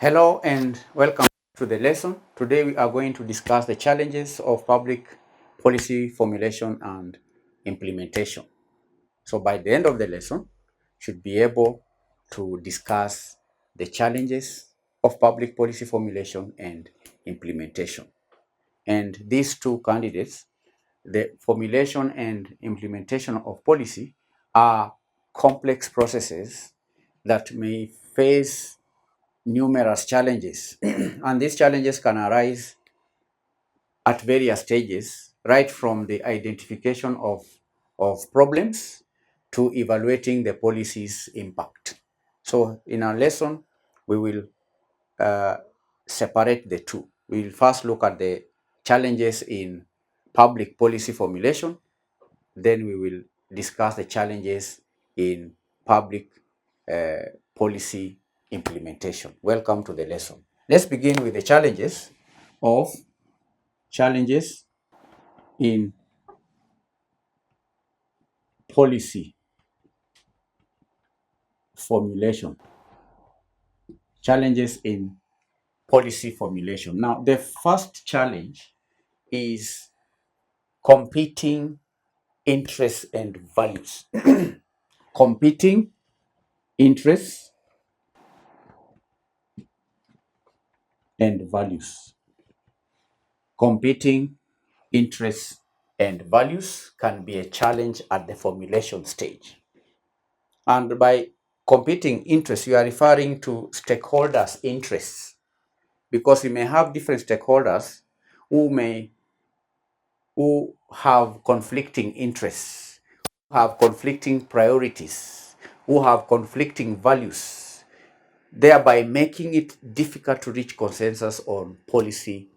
Hello and welcome to the lesson. Today we are going to discuss the challenges of public policy formulation and implementation. So by the end of the lesson, should be able to discuss the challenges of public policy formulation and implementation. And these two candidates, the formulation and implementation of policy, are complex processes that may face numerous challenges. And these challenges can arise at various stages, right from the identification of problems to evaluating the policy's impact. So in our lesson, we will uh, separate the two. We will first look at the challenges in public policy formulation, then we will discuss the challenges in public policy implementation. Welcome to the lesson. Let's begin with the challenges in policy formulation. Challenges in policy formulation. Now, the first challenge is competing interests and values. Competing interests and values. Competing interests and values can be a challenge at the formulation stage. And by competing interests, you are referring to stakeholders' interests, because you may have different stakeholders who have conflicting interests, have conflicting priorities, who have conflicting values, thereby making it difficult to reach consensus on policy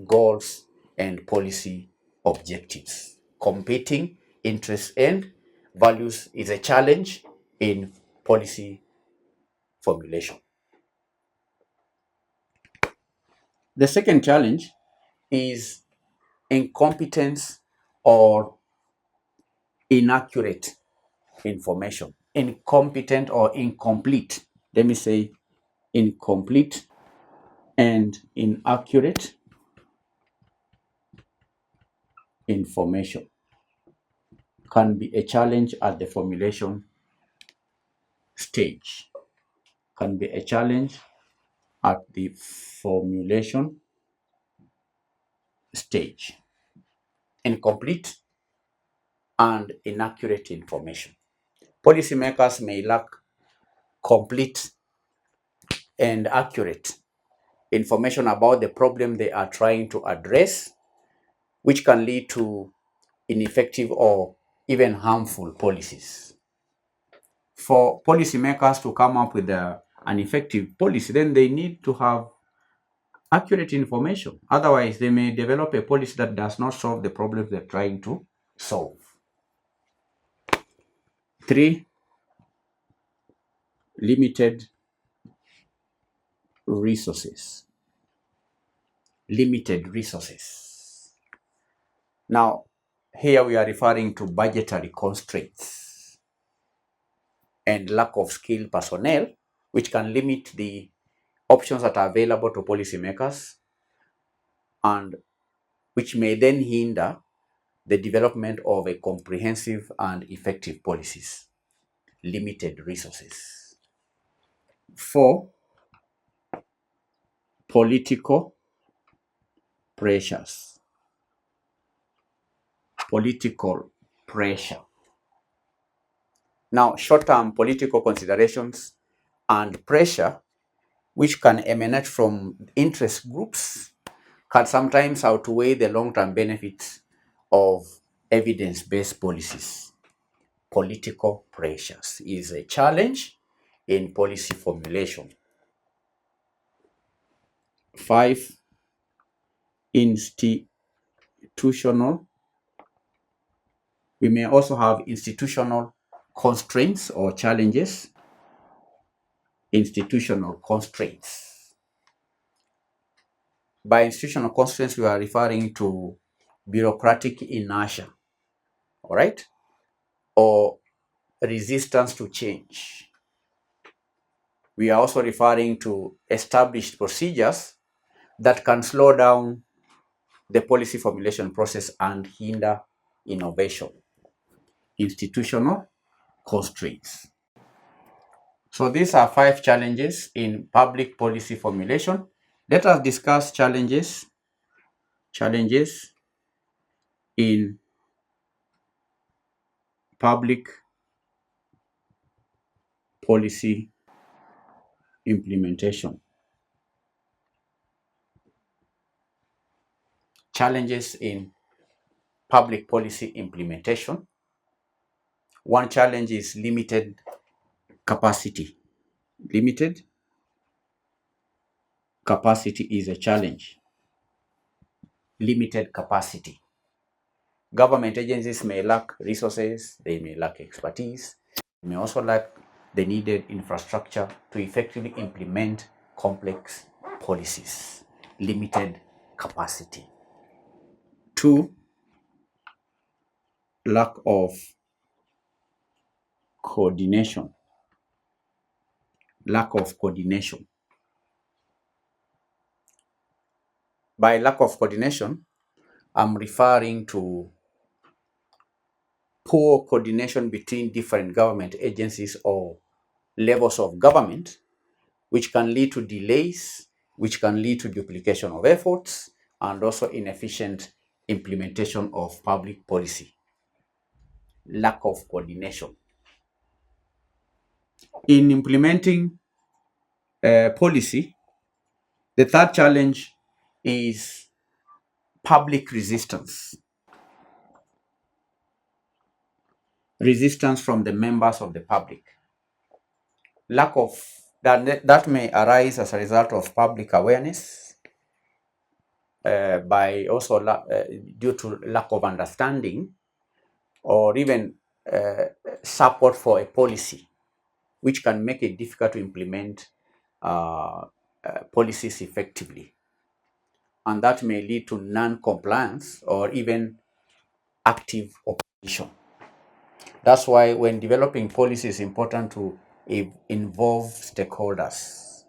goals and policy objectives. Competing interests and values is a challenge in policy formulation. The second challenge is incompetence or inaccurate information. Incompetent or incomplete. Let me say incomplete and inaccurate information can be a challenge at the formulation stage. Can be a challenge at the formulation stage. Incomplete and inaccurate information. Policymakers may lack complete and accurate information about the problem they are trying to address, which can lead to ineffective or even harmful policies. For policymakers to come up with an effective policy, then they need to have accurate information. Otherwise, they may develop a policy that does not solve the problems they're trying to solve. 3, limited resources. Limited resources. Now, here we are referring to budgetary constraints and lack of skilled personnel, which can limit the options that are available to policymakers and which may then hinder the development of a comprehensive and effective policies. Limited resources. 4, political pressures. Political pressure. Now, short-term political considerations and pressure, which can emanate from interest groups, can sometimes outweigh the long-term benefits of evidence-based policies. Political pressures is a challenge in policy formulation. 5, institutional. We may also have institutional constraints or challenges. Institutional constraints. By institutional constraints, we are referring to bureaucratic inertia, all right, or resistance to change. We are also referring to established procedures that can slow down the policy formulation process and hinder innovation. Institutional constraints. So these are 5 challenges in public policy formulation. Let us discuss challenges in public policy implementation. Challenges in public policy implementation. One challenge is limited capacity. Limited capacity is a challenge. Limited capacity. Government agencies may lack resources, they may lack expertise, they may also lack the needed infrastructure to effectively implement complex policies. Limited capacity. 2, lack of coordination. Lack of coordination. By lack of coordination, I'm referring to poor coordination between different government agencies or levels of government, which can lead to delays, which can lead to duplication of efforts, and also inefficient implementation of public policy. Lack of coordination. In implementing policy, the third challenge is public resistance. Resistance from the members of the public. Lack of that may arise as a result of public awareness, by also due to lack of understanding, or even support for a policy, which can make it difficult to implement policies effectively. And that may lead to non-compliance or even active opposition. That's why when developing policy, it's important to involve stakeholders.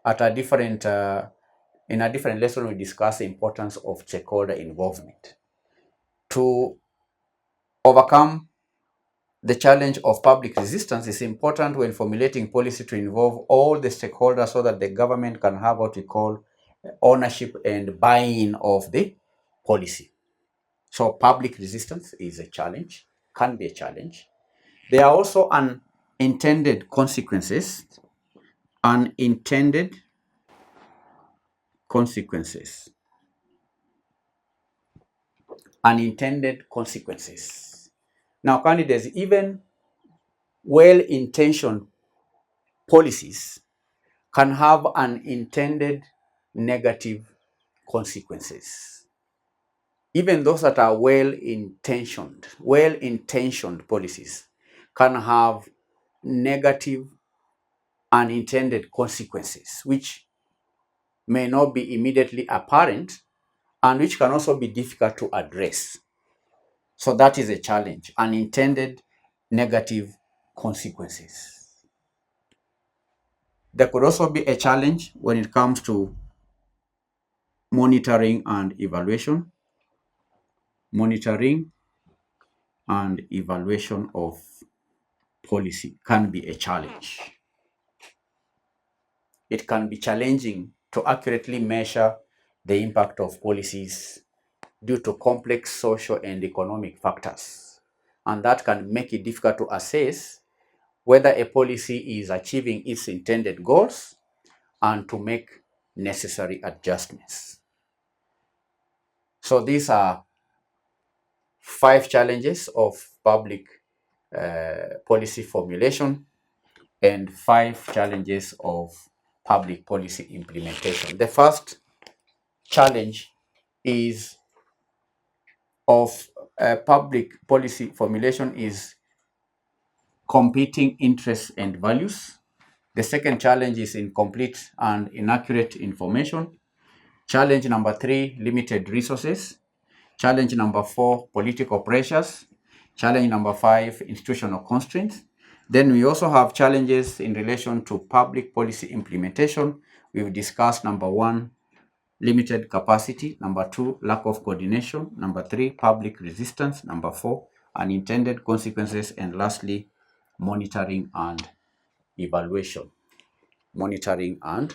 At a different, in a different lesson, we discuss the importance of stakeholder involvement. To overcome the challenge of public resistance, is important when formulating policy to involve all the stakeholders so that the government can have what we call ownership and buy-in of the policy. So public resistance is a challenge, can be a challenge. There are also unintended consequences. Unintended consequences. Unintended consequences. Now, candidates, even well-intentioned policies can have unintended negative consequences. Even those that are well-intentioned policies can have negative unintended consequences, which may not be immediately apparent and which can also be difficult to address. So that is a challenge, unintended negative consequences. There could also be a challenge when it comes to monitoring and evaluation. Monitoring and evaluation of policy can be a challenge. It can be challenging to accurately measure the impact of policies due to complex social and economic factors. And that can make it difficult to assess whether a policy is achieving its intended goals and to make necessary adjustments. So these are 5 challenges of public policy formulation and 5 challenges of public policy implementation. The first challenge is of public policy formulation is competing interests and values. The second challenge is incomplete and inaccurate information. Challenge number 3, limited resources. Challenge number 4, political pressures. Challenge number 5, institutional constraints. Then we also have challenges in relation to public policy implementation. We've discussed number 1, limited capacity. Number 2, lack of coordination. Number 3, public resistance. Number 4, unintended consequences. And lastly, monitoring and evaluation. Monitoring and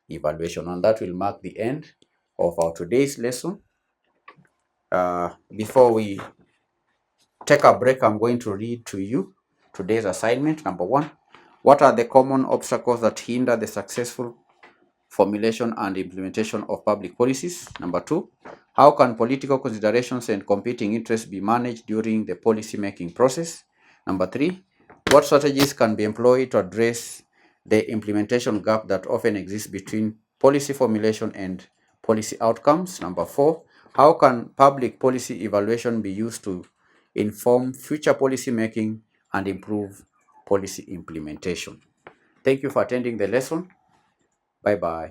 evaluation. And that will mark the end of our today's lesson. Before we take a break, I'm going to read to you today's assignment. Number 1, what are the common obstacles that hinder the successful formulation and implementation of public policies? Number 2, how can political considerations and competing interests be managed during the policy making process? Number 3, what strategies can be employed to address the implementation gap that often exists between policy formulation and policy outcomes? Number 4, how can public policy evaluation be used to inform future policy making and improve policy implementation? Thank you for attending the lesson. Bye-bye.